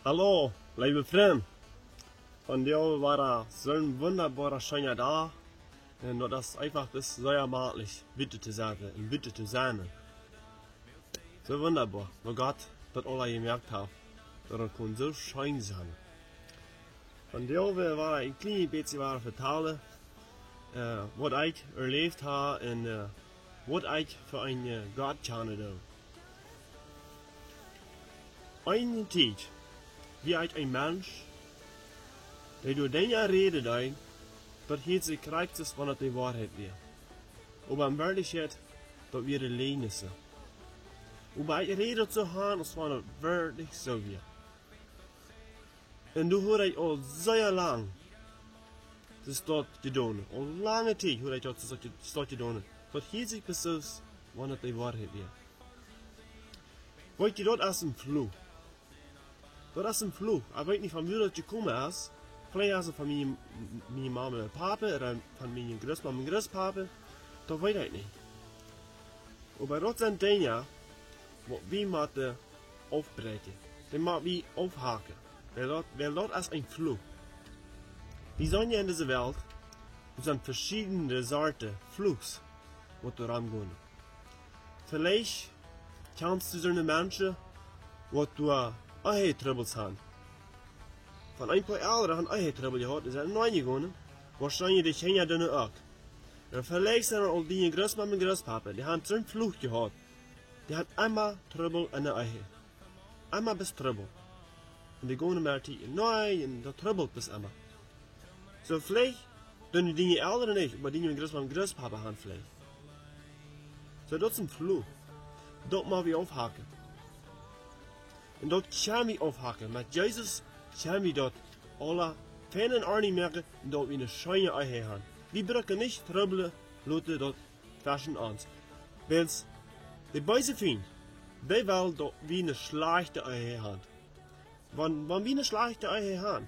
Hallo, liebe Freunde. Von dir war da so ein wunderbarer schöner da. Und das einfach bis säuermatlich bitte zu sagen und bitte zu sein. So wunderbar, wo Gott das alle gemerkt hat, dass er kann so schön sein. Von dir war ein kleines bisschen vertellen, was ich erlebt habe und was ich für einen Gott kenne. Eine Zeit, wie ein Mensch, der durch den Rede dein, dat het zich krijgt is wanneer de waarheid weer. Aber in Wirklichkeit, dat wir de Lehnisse. Aber ich rede zu haben, als wanneer het wirklich so wird. Und du hoor ich al sehr lang, das dort gedaan. Al lange Zeit hoor ich das dort gedaan. Dat het zich precies wanneer de waarheid weer. Weet je dat als een vloek? Dat is een vloek. Ik weet niet van wie dat gekomen is. Vielleicht also von meiner Mama und Papa oder von meiner Großmama und Großpapa, das weiß ich nicht. Aber das sind Dinge, die wir müssen aufbrechen, die müssen wir aufhaken, weil das ist ein Fluch. Wir sind ja in dieser Welt, es sind verschiedene Sorten Fluchs, die da rangehen. Vielleicht kennst du so eine Menschen, die du auch Troubles haben. Van een paar ouderen han eigen trouble gehad, die zijn nooit gegaan. Waarschijnlijk die kinderen dan ook. En vielleicht zijn er al die grootmama en groospapa, die hebben zo'n vlucht gehad. Die hebben einmal trouble in de eigen. Einmal bis trouble. En die gaan maar tegen, nee, en dat trouble bis einmal. So vielleicht, dan die ouderen niet, maar die grootmama en groospapa hebben vielleicht. So dat is een vlucht. Dat moeten we afhaken. En dat gaan we afhaken, met Jezus. Können wir dort alle Fänen Arni merken, dass wir eine schöne Ehe haben. Wir brauchen nicht Trouble, Leute dort zwischen uns. Weil die beiden Fänen, die wollen, dass wir eine schlechte Ehe haben. Wenn wir eine schlechte Ehe haben,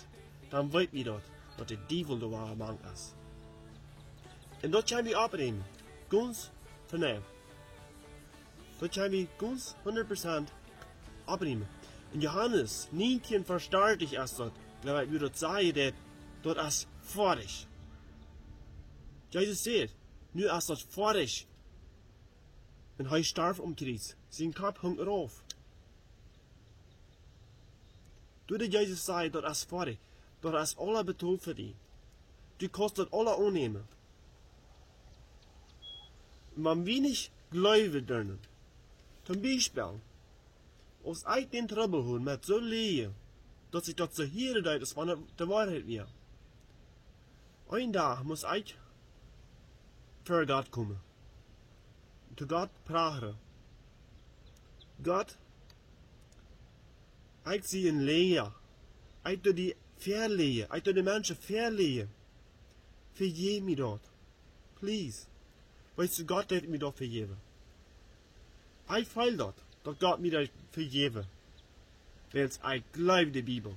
dann wissen wir dort, dass der Teufel da war am Anfang ist. Und dort können wir abnehmen. Ganz vernehmen. Dort können wir ganz 100% abnehmen. In Johannes 19 Vers 30 ist dort, weil wir dort sagen, dort ist fertig. Jesus sagt, nu ist dort fertig. Und er starb Kreuz. Sein Kopf hängt auf. Du, der Jesus sagt, dort ist fertig. Dort ist alle betont für dich. Du kannst dort alle annehmen. Man wenig Glaube drin. Zum Beispiel, als ich den Trouble habe mit so Lehen, dass ich das so hören darf, dass man die Wahrheit wäre. Ein Tag muss ich vor Gott kommen. Zu Gott praten. Gott, ich sehe in Lehe. Ich tue die verlehen. Ich tue die Menschen verlehen. Vergib mir dort. Please. Weißt du, Gott hat mir dort vergeben. Ich feil dort. Dat Gott mir das vergeben. Weil ich glaube die Bibel.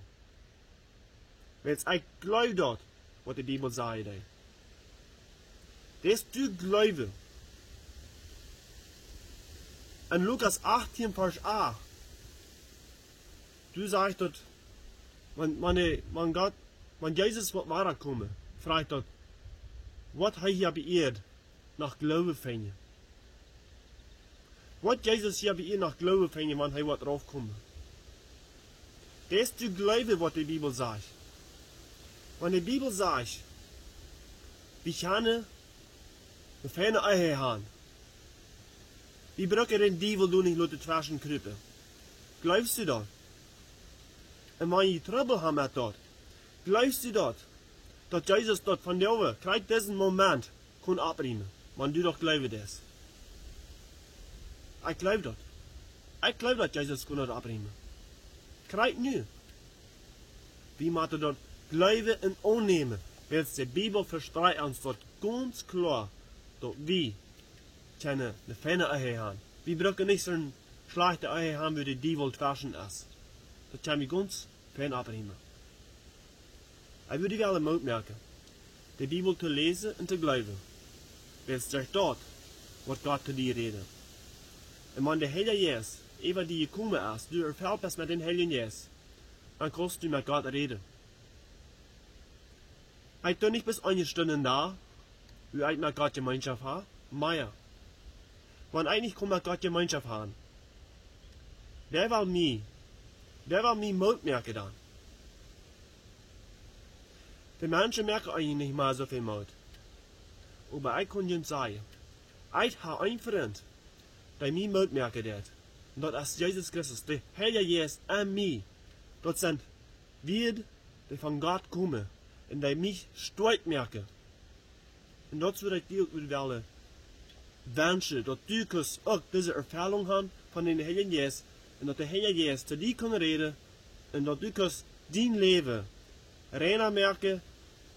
Weil ich glaube dort, was die Bibel sagt. Das du glaube. In Lukas 18, Vers 8. Du sagst dort, wenn Jesus wird weiterkommen, fragt dort, was hat er beehrt nach Glauben finden. Wat Jesus hier bei ihr nach Glauben fängt, wenn er draufkommt. Das ist zu glauben, was die Bibel sagt. Wenn die Bibel sagt, wir können eine feine Ehe haben. Wir brauchen den Teufel nicht Leute zwischen krüppen. Glaubst du das? Und wenn ihr Trouble haben mit dort, glaubst du das? Dass Jesus dort von dir kriegt diesen Moment kann abbringen. Wenn du doch glaubst das. Ich glaube das. Ich glaube, dass Jesus kann das abbringen. Kriegt nu. Wie müssen dort glauben und annehmen, weil die Bibel verstreicht uns dort ganz klar, dass wir eine feine Ehe haben. Wir brauchen nicht so eine schlechte Ehe haben, wie die Teufel zwischen ist. Das können wir ganz fein abbringen. Ich würde gerne mal merken, die Bibel zu lesen und zu glauben, weil es dort, was Gott zu dir redet. Und wenn der Heilige Geist, die gekommen ist, du erfällst mit den Heiligen Geist, dann kannst du mit Gott reden. Ich tu nicht bis eine Stunde da, wie ich mit Gott Gemeinschaft habe, mehr. Wenn ich nicht mit Gott Gemeinschaft haben, wer will mich Mut merken dann? Die Menschen merken eigentlich nicht mal so viel Mut. Aber ich kann ihnen sagen, ich habe einen Freund, der mich Mut merken wird. Und das ist Jesus Christus, der Heilige Geist an mich. Das sind wir, die von Gott kommen und die mich stolz merken. Und das würde ich dir auch wünschen, dass du auch diese Erfahrung hast von den Heiligen Geist und dass der Heilige Geist zu dir kann reden und dass du dein Leben reiner merken,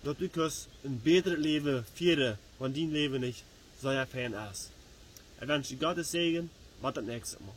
dass du ein besseres Leben führen, wenn dein Leben nicht so fein ist. Ich wünsche Gottes Segen, bis das nächste Mal.